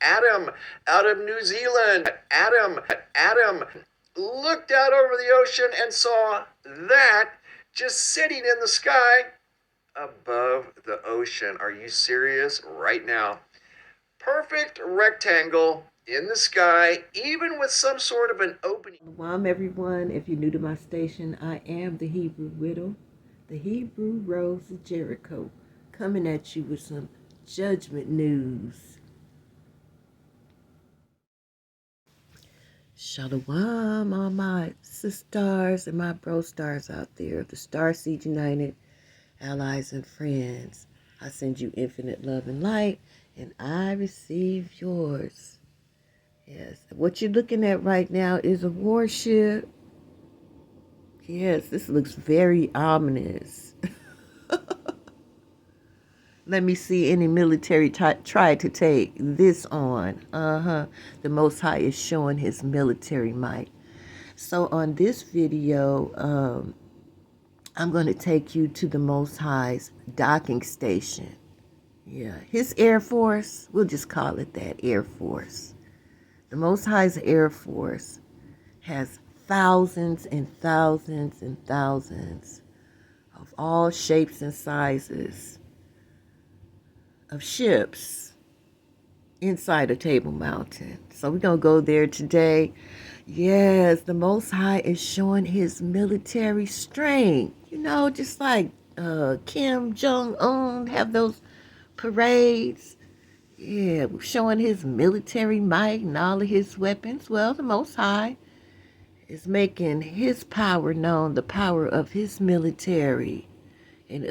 Adam out of New Zealand. Adam looked out over the ocean and saw that just sitting in the sky above the ocean. Are you serious? Right now. Perfect rectangle in the sky, even with some sort of an opening. Shalom, everyone. If you're new to my station, I am the Hebrew Widow, the Hebrew Rose of Jericho, coming at you with some judgment news. Shalom, all my sisters and my bro stars out there, the STARSEED United allies and friends. I send you infinite love and light, and I receive yours. Yes, what you're looking at right now is a warship. Yes, this looks very ominous. Let me see any military try to take this on. The Most High is showing his military might. So on this video, I'm going to take you to the Most High's docking station. Yeah, his Air Force, we'll just call it that, Air Force. The Most High's Air Force has thousands and thousands and thousands of all shapes and sizes of ships inside of Table Mountain. So we're going to go there today. Yes, the Most High is showing his military strength. You know, just like Kim Jong-un have those parades. Yeah, showing his military might and all of his weapons. Well, the Most High is making his power known, the power of his military. And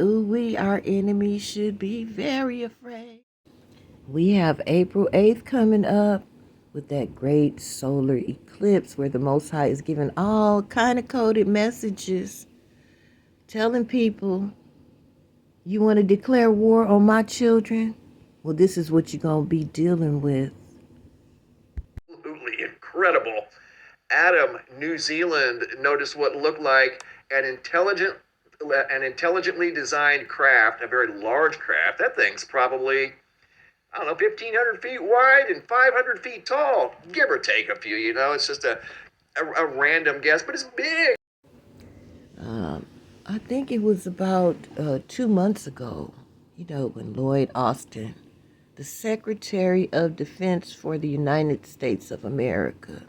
our enemies should be very afraid. We have April 8th coming up with that great solar eclipse where the Most High is giving all kind of coded messages, telling people, you want to declare war on my children? Well, this is what you're going to be dealing with. Absolutely incredible. Adam, New Zealand, noticed what looked like an intelligently designed craft, a very large craft. That thing's probably, I don't know, 1,500 feet wide and 500 feet tall, give or take a few, you know. It's just a random guess, but it's big. I think it was about 2 months ago, you know, when Lloyd Austin, the Secretary of Defense for the United States of America,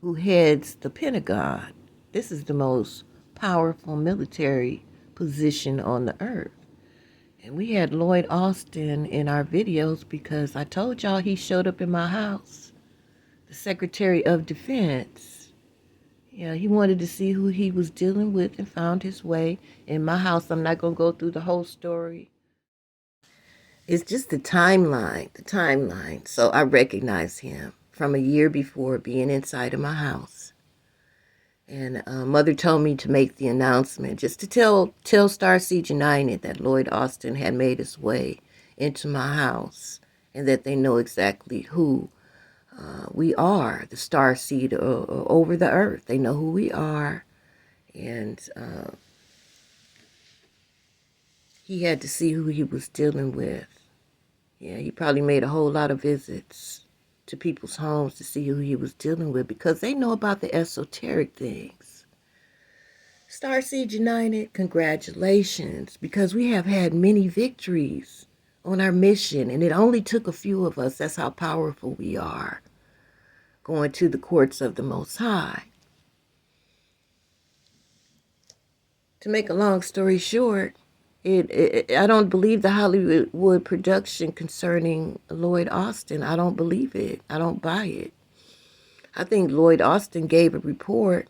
who heads the Pentagon. This is the most powerful military position on the earth. And we had Lloyd Austin in our videos because I told y'all he showed up in my house. The Secretary of Defense. Yeah, he wanted to see who he was dealing with and found his way in my house. I'm not going to go through the whole story. It's just the timeline. So I recognize him from a year before being inside of my house. And Mother told me to make the announcement just to tell STARSEED United that Lloyd Austin had made his way into my house and that they know exactly who we are, the STARSEED over the earth. They know who we are. And he had to see who he was dealing with. Yeah, he probably made a whole lot of visits to people's homes to see who he was dealing with because they know about the esoteric things. STARSEED United, congratulations, because we have had many victories on our mission, and it only took a few of us. That's how powerful we are, going to the courts of the Most High. To make a long story short, I don't believe the Hollywood production concerning Lloyd Austin. I don't believe it. I don't buy it. I think Lloyd Austin gave a report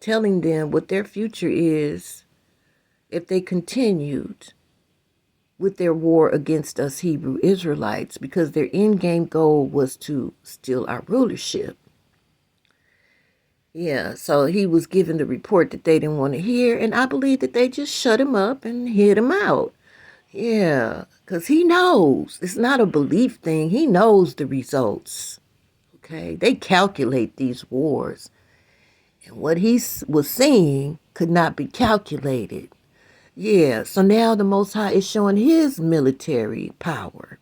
telling them what their future is if they continued with their war against us Hebrew Israelites, because their end-game goal was to steal our rulership. Yeah, so he was given the report that they didn't want to hear, and I believe that they just shut him up and hid him out. Yeah, because he knows. It's not a belief thing. He knows the results. Okay, they calculate these wars. And what he was saying could not be calculated. Yeah, so now the Most High is showing his military power.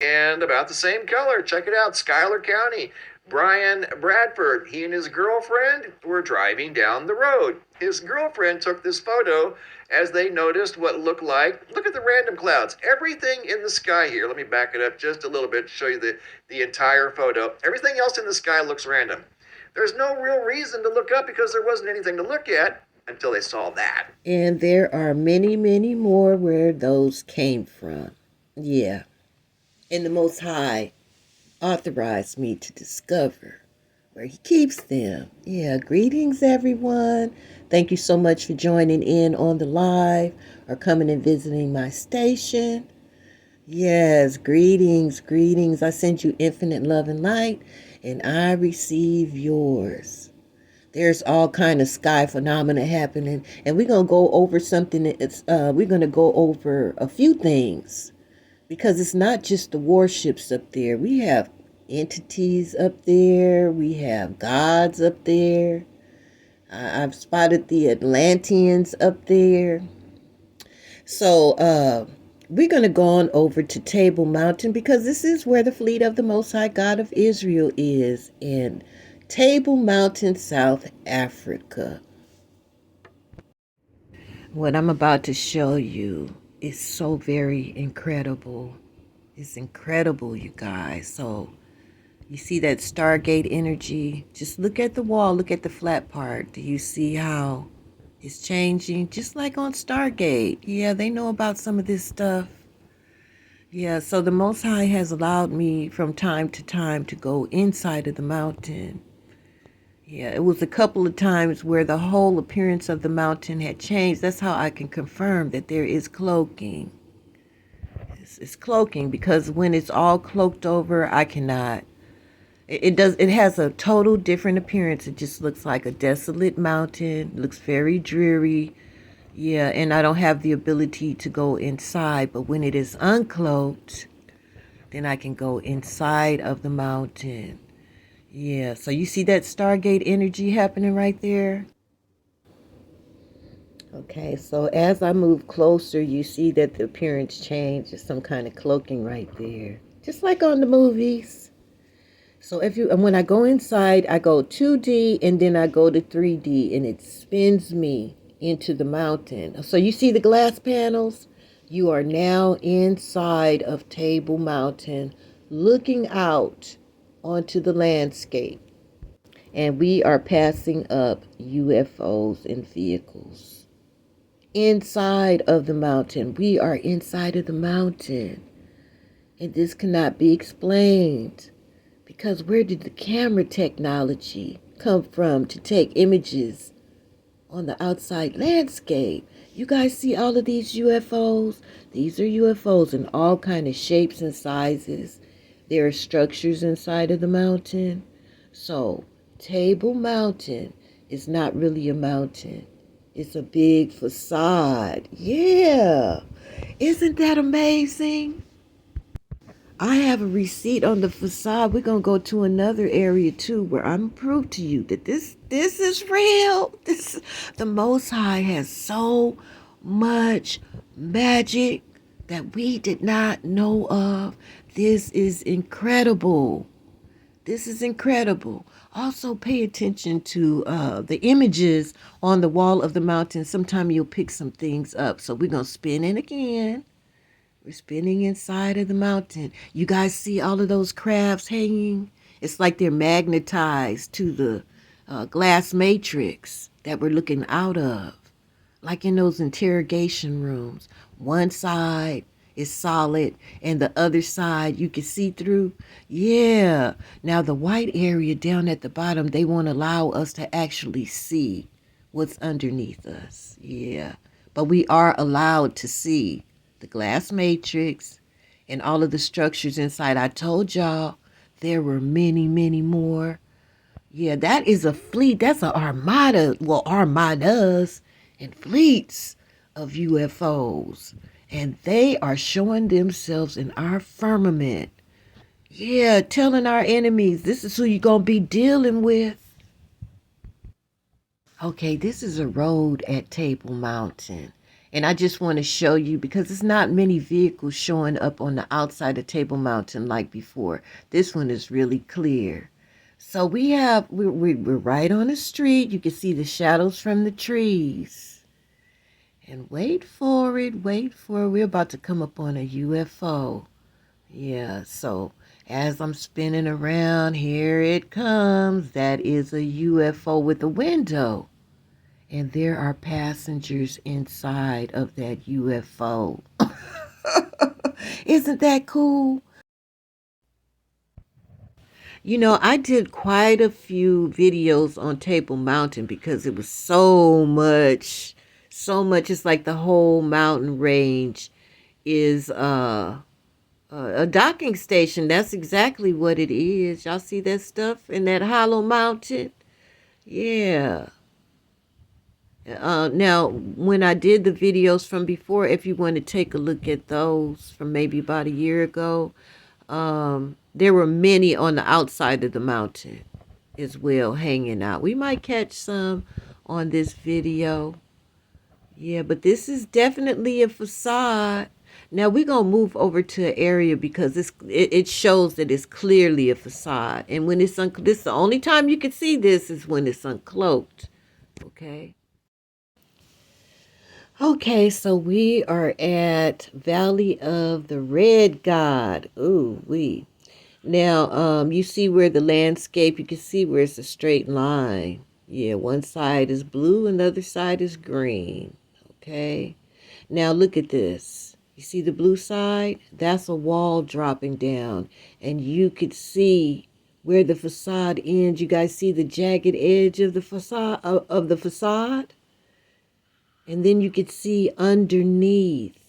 and about the same color. Check it out, Schuyler County. Brian Bradford, he and his girlfriend were driving down the road. His girlfriend took this photo as they noticed what looked like, look at the random clouds. Everything in the sky here, let me back it up just a little bit to show you the entire photo. Everything else in the sky looks random. There's no real reason to look up because there wasn't anything to look at until they saw that. And there are many, many more where those came from. Yeah. And the Most High authorized me to discover where he keeps them. Yeah, greetings everyone. Thank you so much for joining in on the live or coming and visiting my station. Yes, greetings, greetings. I send you infinite love and light, and I receive yours. There's all kind of sky phenomena happening, and we're gonna go over something. We're gonna go over a few things because it's not just the warships up there. We have entities up there. We have gods up there. I've spotted the Atlanteans up there. So we're going to go on over to Table Mountain because this is where the fleet of the Most High God of Israel is in Table Mountain, South Africa. What I'm about to show you is so very incredible. It's incredible, you guys. So you see that Stargate energy? Just look at the wall. Look at the flat part. Do you see how it's changing? Just like on Stargate. Yeah, they know about some of this stuff. Yeah, so the Most High has allowed me from time to time to go inside of the mountain. Yeah, it was a couple of times where the whole appearance of the mountain had changed. That's how I can confirm that there is cloaking. It's cloaking because when it's all cloaked over, I cannot. It has a total different appearance. It just looks like a desolate mountain. It looks very dreary. Yeah, and I don't have the ability to go inside. But when it is uncloaked, then I can go inside of the mountain. Yeah, so you see that Stargate energy happening right there? Okay, so as I move closer, you see that the appearance change. There's some kind of cloaking right there. Just like on the movies. So when I go inside, I go 2D and then I go to 3D and it spins me into the mountain. So you see the glass panels? You are now inside of Table Mountain, looking out onto the landscape. And we are passing up UFOs and vehicles. Inside of the mountain. We are inside of the mountain. And this cannot be explained. Because where did the camera technology come from to take images on the outside landscape? You guys see all of these UFOs? These are UFOs in all kind of shapes and sizes. There are structures inside of the mountain. So, Table Mountain is not really a mountain. It's a big facade. Yeah. Isn't that amazing? I have a receipt on the facade. We're going to go to another area too where I'm going to prove to you that this is real. The Most High has so much magic that we did not know of. This is incredible. This is incredible. Also pay attention to the images on the wall of the mountain. Sometime you'll pick some things up. So we're going to spin it again. We're spinning inside of the mountain. You guys see all of those crabs hanging? It's like they're magnetized to the glass matrix that we're looking out of. Like in those interrogation rooms. One side is solid and the other side you can see through. Yeah. Now the white area down at the bottom, they won't allow us to actually see what's underneath us. Yeah. But we are allowed to see the glass matrix and all of the structures inside. I told y'all there were many, many more. Yeah, that is a fleet. That's an armada. Well, armadas and fleets of UFOs. And they are showing themselves in our firmament. Yeah, telling our enemies, this is who you're going to be dealing with. Okay, this is a road at Table Mountain. And I just want to show you because it's not many vehicles showing up on the outside of Table Mountain like before. This one is really clear. So we're right on the street. You can see the shadows from the trees. And wait for it, wait for it. We're about to come up on a UFO. Yeah, so as I'm spinning around, here it comes. That is a UFO with a window. And there are passengers inside of that UFO. Isn't that cool? You know, I did quite a few videos on Table Mountain because it was so much. It's like the whole mountain range is a docking station. That's exactly what it is. Y'all see that stuff in that hollow mountain? Yeah. Now, when I did the videos from before, if you want to take a look at those from maybe about a year ago, there were many on the outside of the mountain as well hanging out. We might catch some on this video. Yeah, but this is definitely a facade. Now we're gonna move over to an area because it shows that it's clearly a facade. And when it's this the only time you can see this is when it's uncloaked. Okay. Okay, so we are at Valley of the Red God. Ooh, we. Now, you see where the landscape, you can see where it's a straight line. Yeah, one side is blue and the other side is green. Okay. Now look at this. You see the blue side? That's a wall dropping down. And you could see where the facade ends. You guys see the jagged edge of the facade of the facade? And then you could see underneath.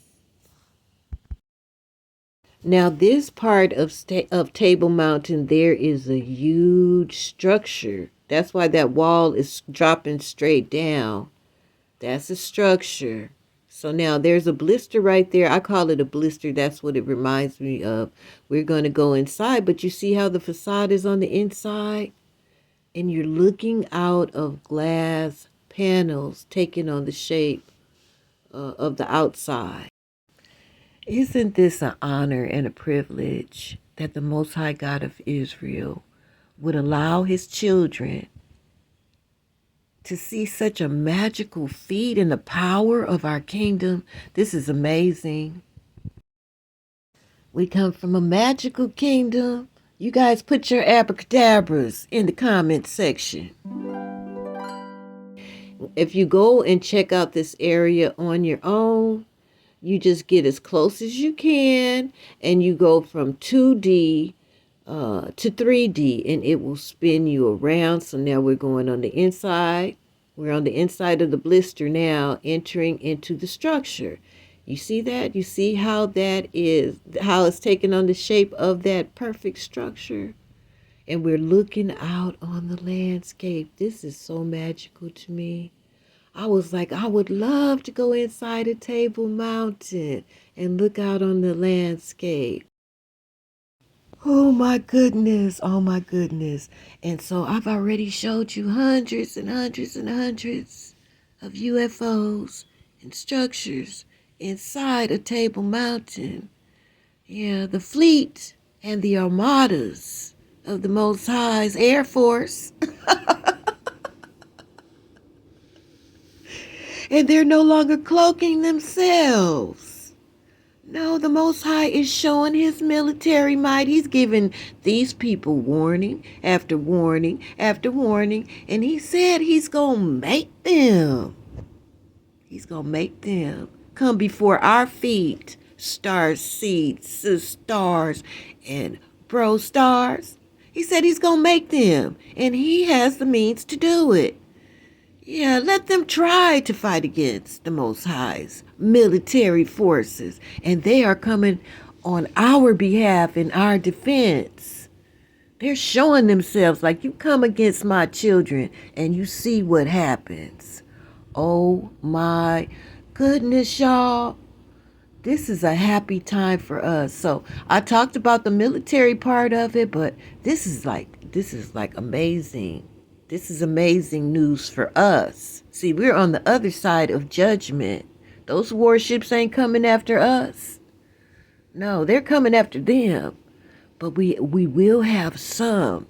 Now this part of Table Mountain, there is a huge structure. That's why that wall is dropping straight down. That's a structure. So now there's a blister right there. I call it a blister. That's what it reminds me of. We're going to go inside, but you see how the facade is on the inside? And you're looking out of glass panels taking on the shape of the outside. Isn't this an honor and a privilege that the Most High God of Israel would allow his children to see such a magical feat in the power of our kingdom? This is amazing. We come from a magical kingdom. You guys put your abracadabras in the comment section. If you go and check out this area on your own, you just get as close as you can and you go from 2D to 3D and it will spin you around. So now we're going on the inside. We're on the inside of the blister now, entering into the structure. You see that? You see how that is, how it's taken on the shape of that perfect structure? And we're looking out on the landscape. This is so magical to me. I was like, I would love to go inside a Table Mountain and look out on the landscape. Oh my goodness, oh my goodness. And so I've already showed you hundreds and hundreds and hundreds of UFOs and structures inside a Table Mountain. Yeah, the fleet and the armadas of the Most High's Air Force. And they're no longer cloaking themselves. No, the Most High is showing his military might. He's giving these people warning after warning after warning. And he said he's going to make them. He's going to make them come before our feet. STARSEED, stars, and bro stars. He said he's going to make them. And he has the means to do it. Yeah, let them try to fight against the Most High's military forces. And they are coming on our behalf in our defense. They're showing themselves like, you come against my children and you see what happens. Oh my goodness, y'all. This is a happy time for us. So I talked about the military part of it, but this is like amazing. This is amazing news for us. See, we're on the other side of judgment. Those warships ain't coming after us. No, they're coming after them. But we will have some.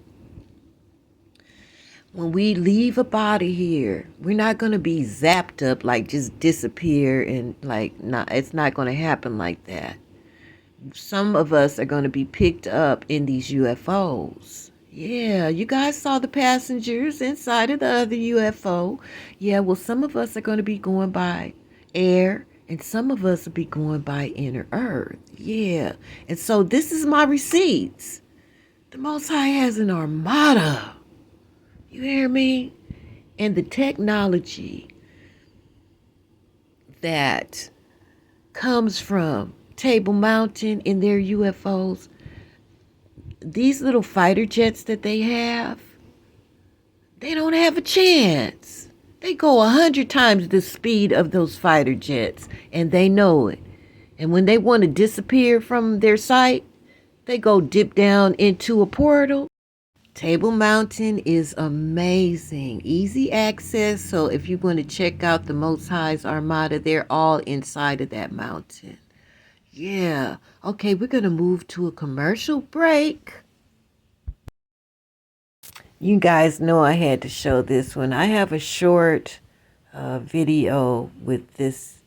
When we leave up out of here, we're not going to be zapped up, like just disappear, and like not, it's not going to happen like that. Some of us are going to be picked up in these UFOs. Yeah, you guys saw the passengers inside of the other UFO. Yeah, well, some of us are going to be going by air, and some of us will be going by inner earth. Yeah, and so this is my receipts. The Most High has an armada. You hear me? And the technology that comes from Table Mountain in their UFOs, these little fighter jets that they have, they don't have a chance. They go 100 times the speed of those fighter jets, and they know it. And when they want to disappear from their sight, they go dip down into a portal. Table Mountain is amazing. Easy access. So if you want to check out the Most High's Armada, they're all inside of that mountain. Yeah. Okay, we're going to move to a commercial break. You guys know I had to show this one. I have a short video with this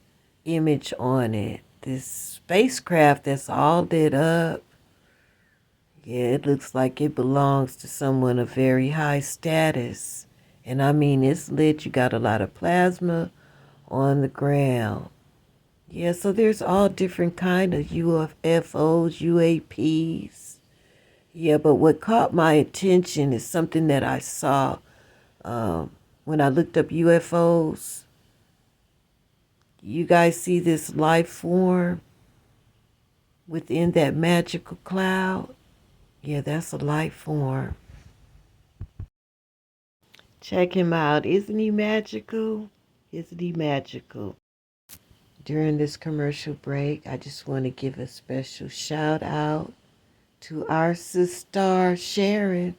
image on it. This spacecraft that's all lit up. Yeah, it looks like it belongs to someone of very high status. And I mean, it's lit. You got a lot of plasma on the ground. Yeah, so there's all different kind of UFOs, UAPs. Yeah, but what caught my attention is something that I saw when I looked up UFOs. You guys see this life form within that magical cloud? Yeah, that's a life form. Check him out. Isn't he magical? Isn't he magical? During this commercial break, I just want to give a special shout out to our sister Sharon.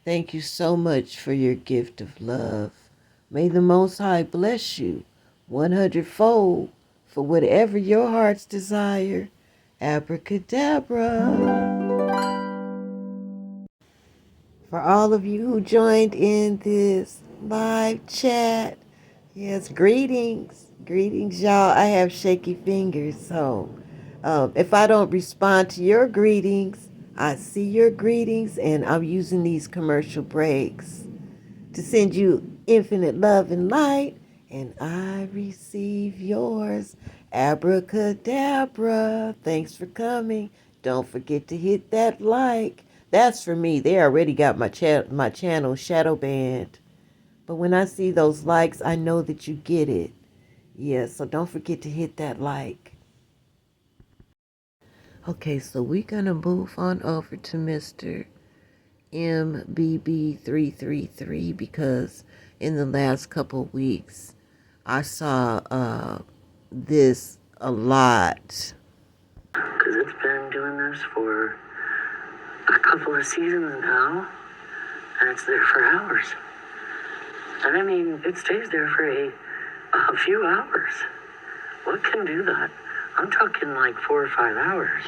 Thank you so much for your gift of love. May the Most High bless you 100-fold for whatever your heart's desire. Abracadabra. For all of you who joined in this live chat, yes, greetings. Greetings, y'all. I have shaky fingers, so if I don't respond to your greetings, I see your greetings, and I'm using these commercial breaks to send you infinite love and light, and I receive yours. Abracadabra. Thanks for coming. Don't forget to hit that like. That's for me. They already got my channel shadow banned. But when I see those likes, I know that you get it. Yeah, so don't forget to hit that like. Okay, so we're going to move on over to Mr. MBB333 because in the last couple of weeks, I saw this a lot. Because it's been doing this for a couple of seasons now, and it's there for hours. And I mean, it stays there for a few hours. What can do that? I'm talking like 4 or 5 hours.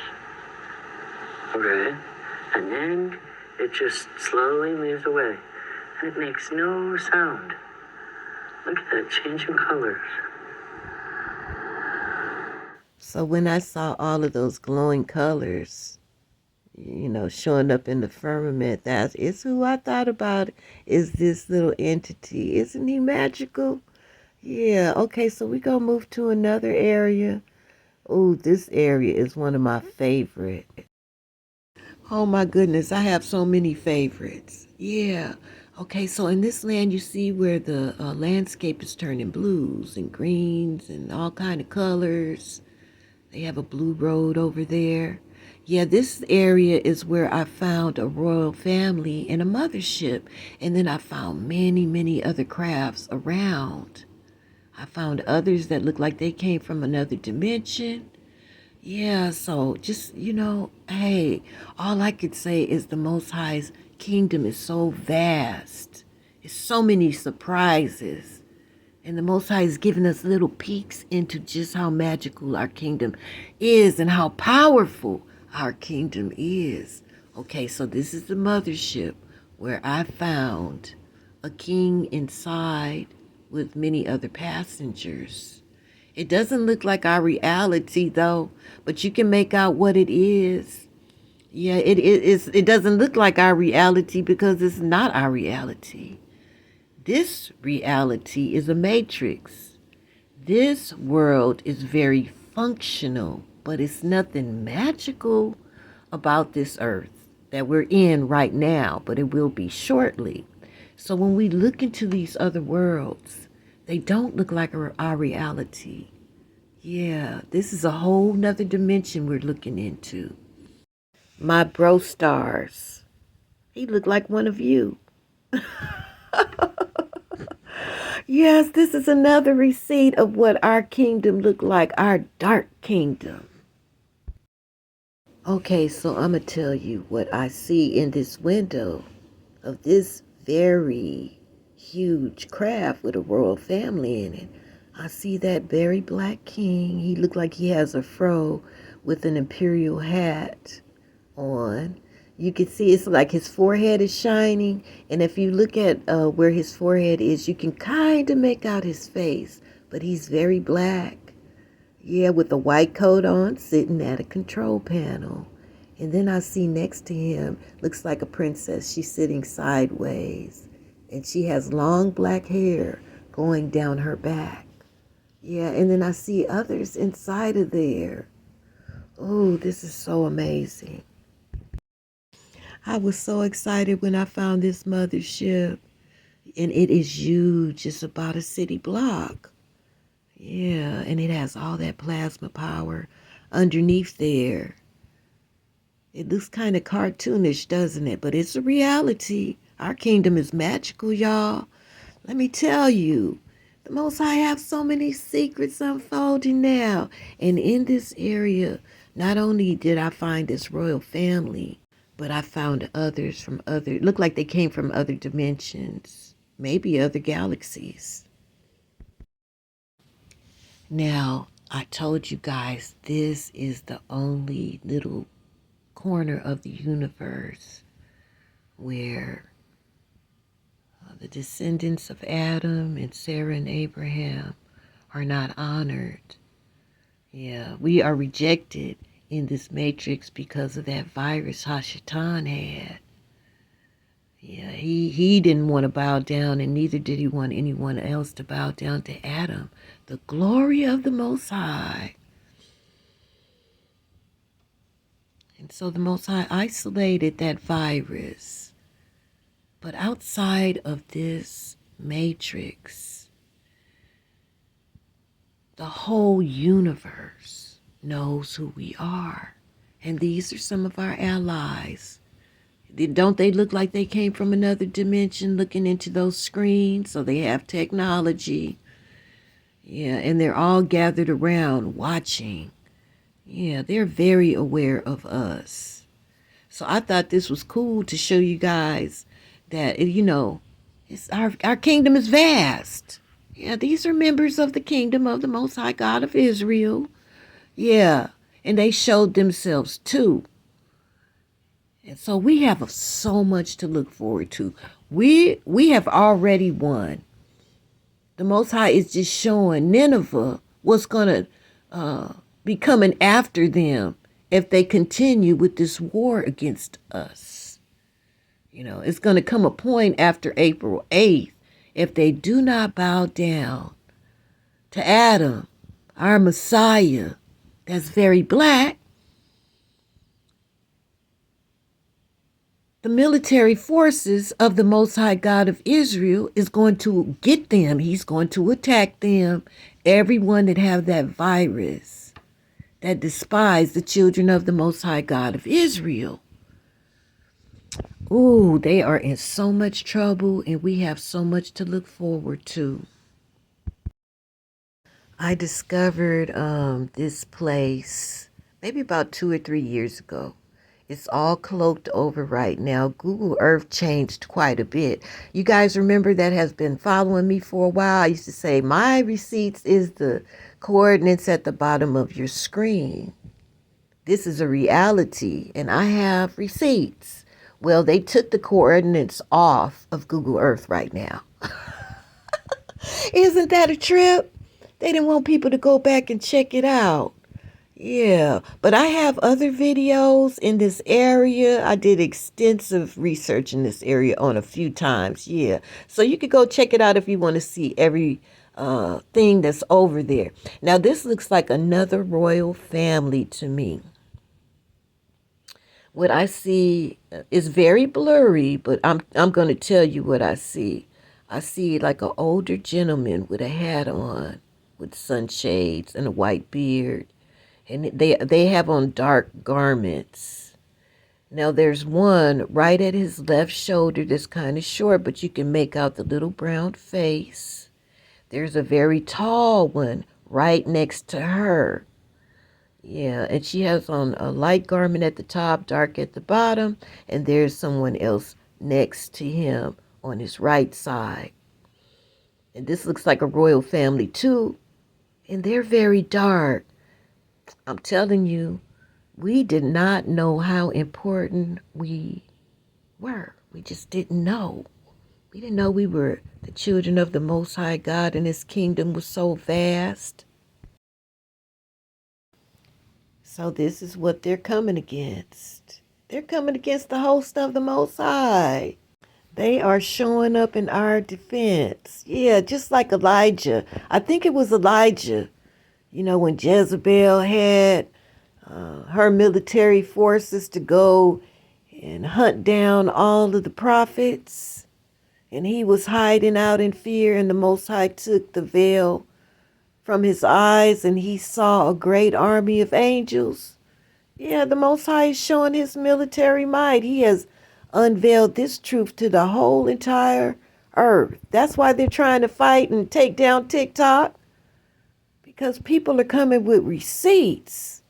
Okay? And then it just slowly moves away. And it makes no sound. Look at that changing colors. So when I saw all of those glowing colors, showing up in the firmament, that is who I thought about is this little entity. Isn't he magical? Yeah, okay, so we're going to move to another area. Oh, this area is one of my favorite. Oh my goodness, I have so many favorites. Yeah. Okay, so in this land, you see where the landscape is turning blues and greens and all kind of colors. They have a blue road over there. Yeah, this area is where I found a royal family and a mothership. And then I found many, many other crafts around. I found others that look like they came from another dimension. Yeah, so just, hey, all I could say is the Most High's kingdom is so vast. It's so many surprises And the Most High is giving us little peeks into just how magical our kingdom is and how powerful our kingdom is. Okay, so this is the mothership where I found a king inside with many other passengers. It doesn't look like our reality though, but you can make out what it is. Yeah, it doesn't look like our reality because it's not our reality. This reality is a matrix. This world is very functional, but it's nothing magical about this earth that we're in right now, but it will be shortly. So when we look into these other worlds, they don't look like our reality. Yeah, this is a whole nother dimension we're looking into. My bro stars. He looked like one of you. Yes, this is another receipt of what our kingdom looked like, our dark kingdom. Okay, so I'm going to tell you what I see in this window of this very huge craft with a royal family in it. I see that very black king. He looked like he has a fro with an imperial hat on. You can see it's like his forehead is shining, and if you look at where his forehead is, you can kind of make out his face, but he's very black. Yeah, with a white coat on, sitting at a control panel. And then I see next to him, looks like a princess. She's sitting sideways, and she has long black hair going down her back. Yeah, and then I see others inside of there. Oh, this is so amazing. I was so excited when I found this mothership. And it is huge. It's about a city block. Yeah, and it has all that plasma power underneath there. It looks kind of cartoonish, doesn't it? But it's a reality. Our kingdom is magical, y'all. Let me tell you. The Most High have so many secrets unfolding now. And in this area, not only did I find this royal family, but I found others from look like they came from other dimensions, maybe other galaxies. Now, I told you guys this is the only little corner of the universe where the descendants of Adam and Sarah and Abraham are not honored. Yeah, we are rejected in this matrix because of that virus Hashatan had. Yeah, he didn't want to bow down, and neither did he want anyone else to bow down to Adam, the glory of the Most High. And so the Most High isolated that virus. But outside of this matrix, the whole universe knows who we are. And these are some of our allies. Don't they look like they came from another dimension looking into those screens? So they have technology. Yeah, and they're all gathered around watching. Yeah, they're very aware of us. So I thought this was cool to show you guys that, it's our kingdom is vast. Yeah, these are members of the kingdom of the Most High God of Israel. Yeah, and they showed themselves too. And so we have so much to look forward to. We have already won. The Most High is just showing Nineveh what's going to be coming after them if they continue with this war against us. It's going to come a point after April 8th if they do not bow down to Adam, our Messiah, that's very black. The military forces of the Most High God of Israel is going to get them. He's going to attack them. Everyone that have that virus, that despise the children of the Most High God of Israel. Ooh, they are in so much trouble, and we have so much to look forward to. I discovered this place maybe about 2 or 3 years ago. It's all cloaked over right now. Google Earth changed quite a bit. You guys remember that has been following me for a while. I used to say my receipts is the coordinates at the bottom of your screen. This is a reality, and I have receipts. Well, they took the coordinates off of Google Earth right now. Isn't that a trip? They didn't want people to go back and check it out. Yeah, but I have other videos in this area. I did extensive research in this area on a few times. Yeah, so you could go check it out if you want to see every thing that's over there. Now, this looks like another royal family to me. What I see is very blurry, but I'm going to tell you what I see. I see like an older gentleman with a hat on, with sunshades and a white beard. And they have on dark garments. Now there's one right at his left shoulder that's kind of short, but you can make out the little brown face. There's a very tall one right next to her. Yeah, and she has on a light garment at the top, dark at the bottom, and there's someone else next to him on his right side. And this looks like a royal family too, and they're very dark. I'm telling you, we did not know how important we were. We just didn't know. We didn't know we were the children of the Most High God and His kingdom was so vast. So this is what they're coming against. They're coming against the host of the Most High. They are showing up in our defense. Yeah, just like Elijah. I think it was Elijah. You know, when Jezebel had her military forces to go and hunt down all of the prophets. And he was hiding out in fear, and the Most High took the veil from his eyes, and he saw a great army of angels. Yeah, the Most High is showing his military might. He has unveiled this truth to the whole entire earth. That's why they're trying to fight and take down TikTok, because people are coming with receipts.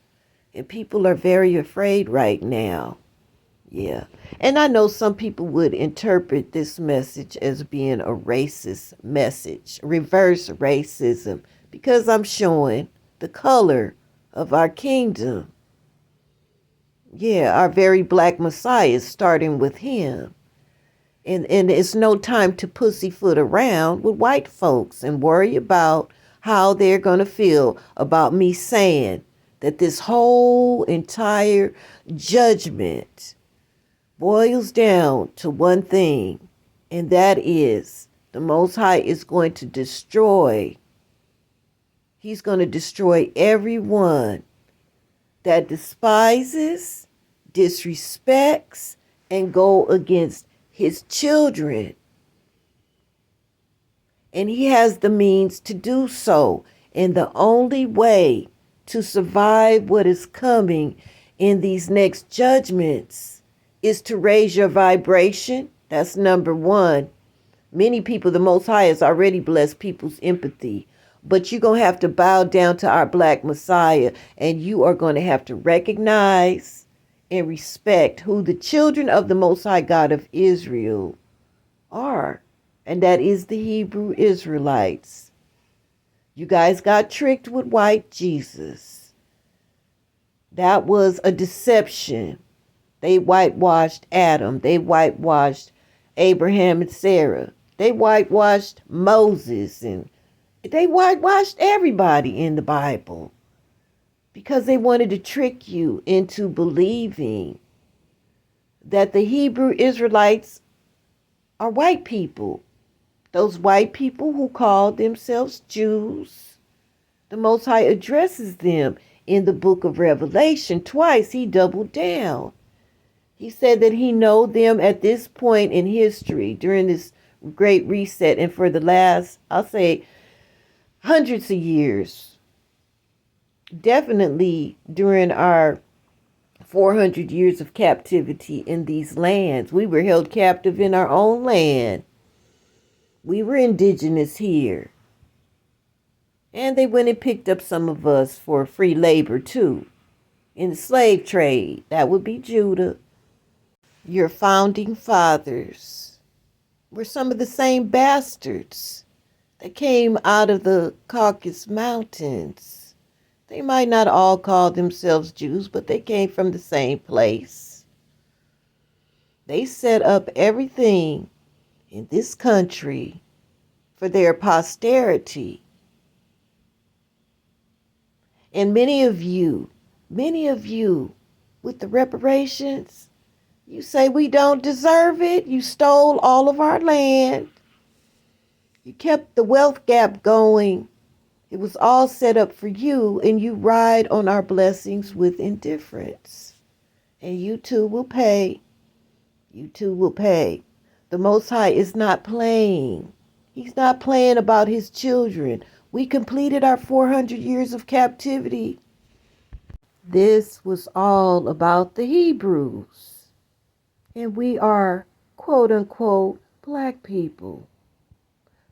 And people are very afraid right now. Yeah. And I know some people would interpret this message as being a racist message, reverse racism, because I'm showing the color of our kingdom. Yeah, our very black Messiah, starting with him. And it's no time to pussyfoot around with white folks and worry about how they're going to feel about me saying that this whole entire judgment boils down to one thing, and that is the Most High is going to destroy. He's going to destroy everyone that despises, disrespects, and go against his children. And he has the means to do so. And the only way to survive what is coming in these next judgments is to raise your vibration. That's number one. Many people, the Most High has already blessed people's empathy. But you're going to have to bow down to our black Messiah. And you are going to have to recognize and respect who the children of the Most High God of Israel are. And that is the Hebrew Israelites. You guys got tricked with white Jesus. That was a deception. They whitewashed Adam. They whitewashed Abraham and Sarah. They whitewashed Moses. And they whitewashed everybody in the Bible. Because they wanted to trick you into believing that the Hebrew Israelites are white people. Those white people who call themselves Jews. The Most High addresses them in the book of Revelation. Twice he doubled down. He said that he know them at this point in history during this great reset and for the last, I'll say, hundreds of years. Definitely during our 400 years of captivity in these lands. We were held captive in our own land. We were indigenous here. And they went and picked up some of us for free labor too. in the slave trade. That would be Judah. Your founding fathers were some of the same bastards that came out of the Caucasus Mountains. They might not all call themselves Jews, but they came from the same place. They set up everything in this country for their posterity. And many of you, with the reparations, you say we don't deserve it. You stole all of our land. You kept the wealth gap going. It was all set up for you, and you ride on our blessings with indifference. And you too will pay. You too will pay. The Most High is not playing. He's not playing about his children. We completed our 400 years of captivity. This was all about the Hebrews. And we are, quote unquote, black people.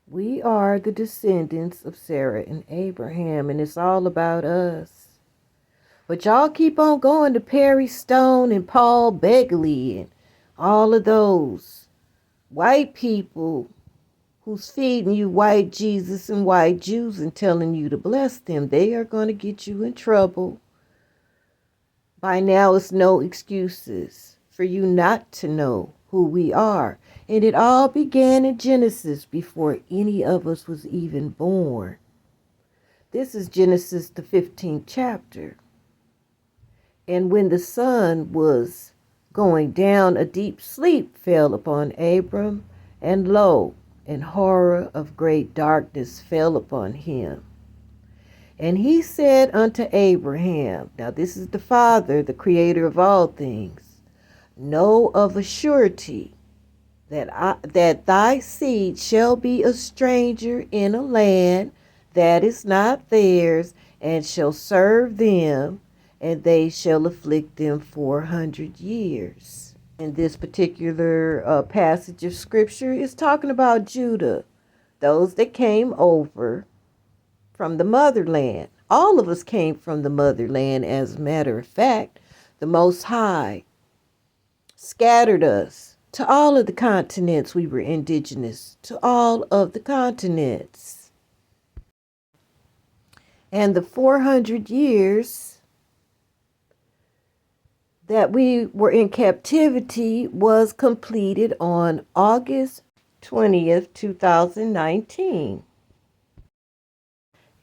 We are the descendants of Sarah and Abraham, and it's all about us. But y'all keep on going to Perry Stone and Paul Begley and all of those white people who's feeding you white Jesus and white Jews and telling you to bless them. They are going to get you in trouble. By now, it's no excuses for you not to know who we are. And it all began in Genesis before any of us was even born. This is Genesis, the 15th chapter. And when the sun was going down, a deep sleep fell upon Abram, and lo, and horror of great darkness fell upon him. And he said unto Abraham, now this is the Father, the creator of all things, know of a surety that thy seed shall be a stranger in a land that is not theirs, and shall serve them, and they shall afflict them 400 years. In this particular passage of scripture is talking about Judah, those that came over from the motherland. All of us came from the motherland, as a matter of fact. The Most High scattered us to all of the continents. We were indigenous to all of the continents. And the 400 years that we were in captivity was completed on August 20th, 2019.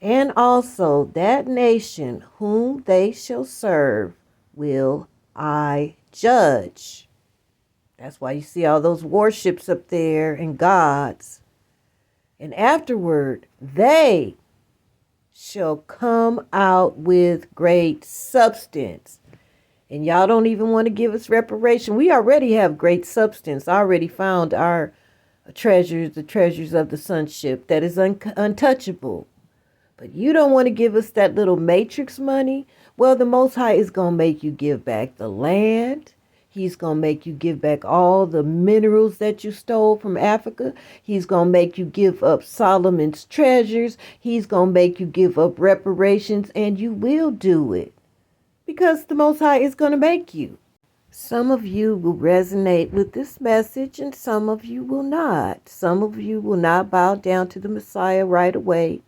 And also that nation whom they shall serve will I judge. That's why you see all those warships up there and gods. And afterward, they shall come out with great substance. And y'all don't even want to give us reparation. We already have great substance. I already found our treasures, the treasures of the sonship that is untouchable. But you don't want to give us that little matrix money? Well, the Most High is going to make you give back the land. He's going to make you give back all the minerals that you stole from Africa. He's going to make you give up Solomon's treasures. He's going to make you give up reparations, and you will do it. Because the Most High is going to make you. Some of you will resonate with this message and some of you will not. Some of you will not bow down to the Messiah right away.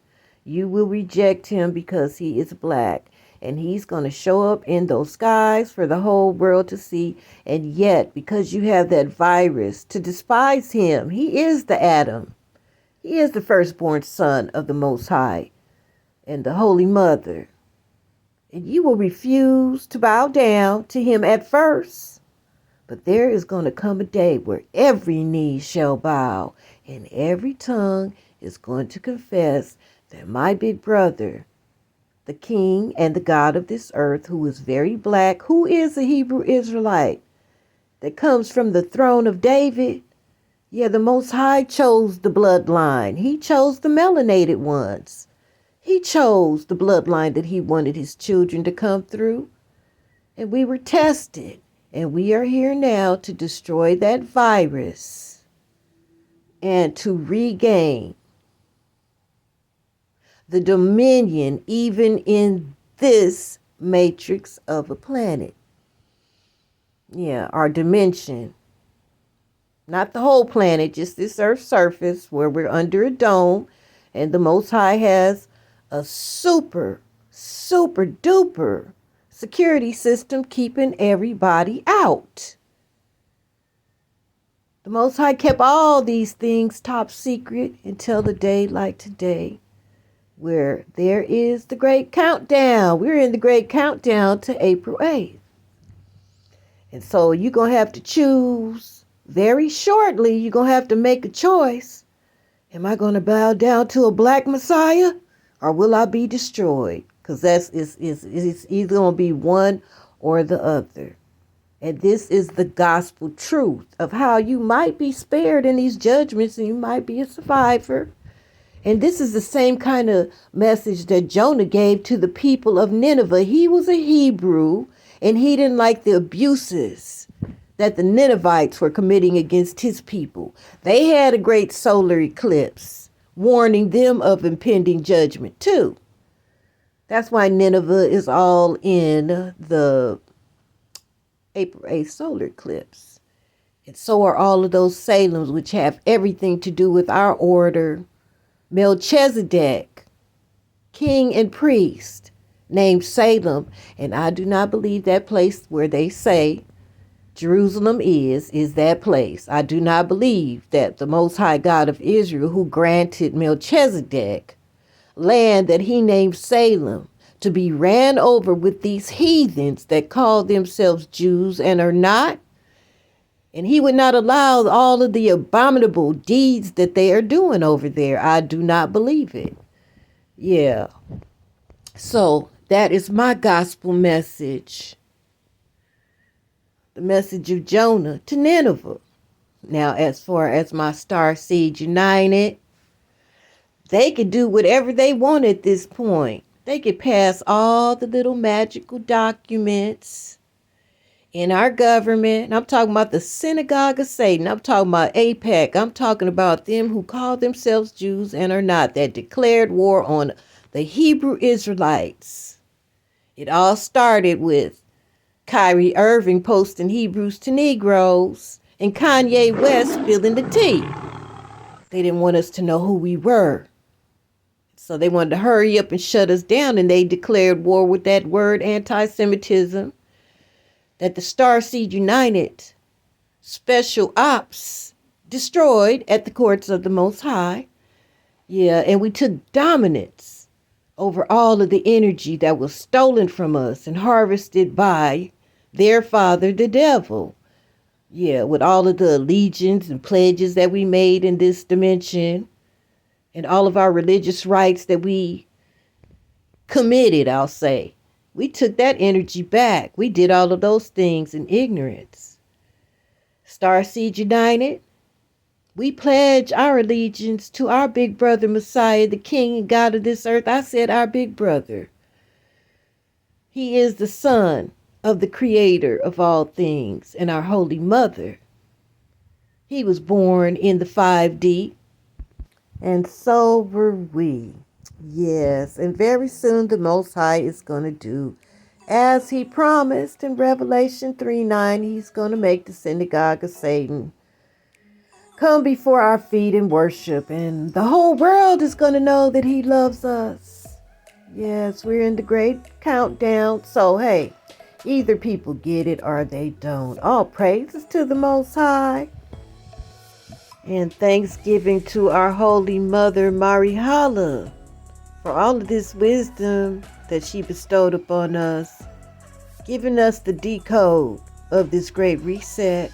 You will reject him because he is black. And he's going to show up in those skies for the whole world to see. And yet, because you have that virus to despise him, he is the Adam. He is the firstborn son of the Most High and the Holy Mother. And you will refuse to bow down to him at first. But there is going to come a day where every knee shall bow and every tongue is going to confess that my big brother, the king and the God of this earth, who is very black, who is a Hebrew Israelite, that comes from the throne of David. Yeah, the Most High chose the bloodline. He chose the melanated ones. He chose the bloodline that he wanted his children to come through. And we were tested. And we are here now to destroy that virus and to regain the dominion even in this matrix of a planet. Yeah, our dimension. Not the whole planet, just this Earth's surface where we're under a dome, and the Most High has a super duper security system keeping everybody out. The Most High kept all these things top secret until the day like today, where there is the great countdown. We're in the great countdown to April 8th. And so you're going to have to choose very shortly. You're going to have to make a choice. Am I going to bow down to a black Messiah, or will I be destroyed? Because it's either going to be one or the other. And this is the gospel truth of how you might be spared in these judgments and you might be a survivor. And this is the same kind of message that Jonah gave to the people of Nineveh. He was a Hebrew, and he didn't like the abuses that the Ninevites were committing against his people. They had a great solar eclipse, warning them of impending judgment too. That's why Nineveh is all in the April 8th solar eclipse. And so are all of those Salems, which have everything to do with our order. Melchizedek, king and priest, named Salem, and I do not believe that place where they say Jerusalem is that place. I do not believe that the Most High God of Israel, who granted Melchizedek land that he named Salem, to be ran over with these heathens that call themselves Jews and are not. And he would not allow all of the abominable deeds that they are doing over there. I do not believe it. Yeah. So that is my gospel message. The message of Jonah to Nineveh. Now, as far as my STARSEED United, they could do whatever they want at this point. They could pass all the little magical documents in our government. And I'm talking about the synagogue of Satan. I'm talking about AIPAC. I'm talking about them who call themselves Jews and are not, that declared war on the Hebrew Israelites. It all started with Kyrie Irving posting Hebrews to Negroes and Kanye West spilling the tea. They didn't want us to know who we were. So they wanted to hurry up and shut us down, and they declared war with that word anti-Semitism that the STARSEED United Special Ops destroyed at the courts of the Most High. Yeah, and we took dominance over all of the energy that was stolen from us and harvested by their father, the devil. Yeah, with all of the allegiance and pledges that we made in this dimension and all of our religious rights that we committed, I'll say. We took that energy back. We did all of those things in ignorance. STARSEED United, we pledge our allegiance to our big brother Messiah, the King and God of this earth. I said our big brother. He is the son of the creator of all things and our holy mother. He was born in the 5D. And so were we. Yes, and very soon the Most High is going to do as he promised in Revelation 3:9. He's going to make the synagogue of Satan come before our feet and worship. And the whole world is going to know that he loves us. Yes, we're in the great countdown. So, hey, either people get it or they don't. All praises to the Most High. And thanksgiving to our Holy Mother, Marihala, for all of this wisdom that she bestowed upon us, giving us the decode of this great reset,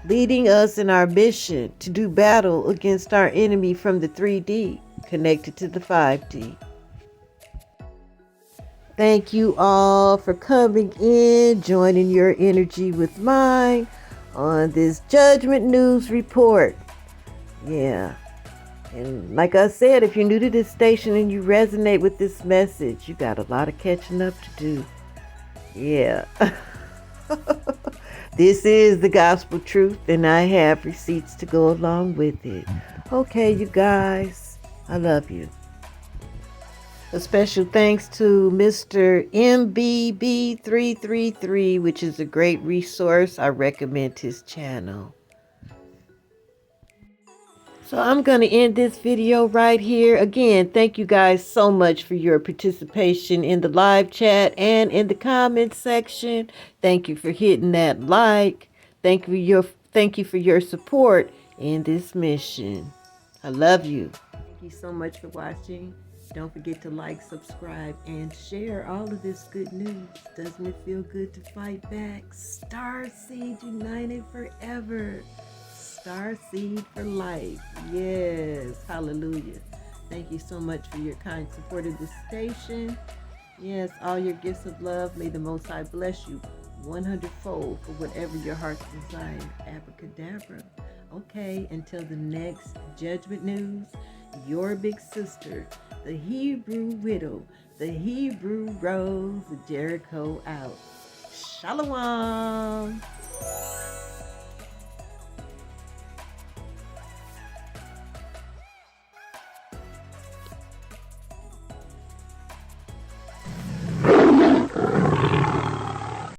leading us in our mission to do battle against our enemy from the 3D, connected to the 5D. Thank you all for coming in, joining your energy with mine on this Judgment News Report. Yeah. And like I said, if you're new to this station and you resonate with this message, you got a lot of catching up to do. Yeah. This is the gospel truth, and I have receipts to go along with it. Okay, you guys. I love you. A special thanks to Mr. MBB333, which is a great resource. I recommend his channel. So I'm going to end this video right here. Again, thank you guys so much for your participation in the live chat and in the comment section. Thank you for hitting that like. Thank you for your support in this mission. I love you. Thank you so much for watching. Don't forget to like, subscribe, and share all of this good news. Doesn't it feel good to fight back? Starseed united forever. Starseed for life. Yes. Hallelujah. Thank you so much for your kind support of this station. Yes, all your gifts of love. May the Most High bless you 100-fold for whatever your heart's desire. Abracadabra. Okay, until the next judgment news, your big sister, the Hebrew widow, the Hebrew rose, the Jericho out. Shalom.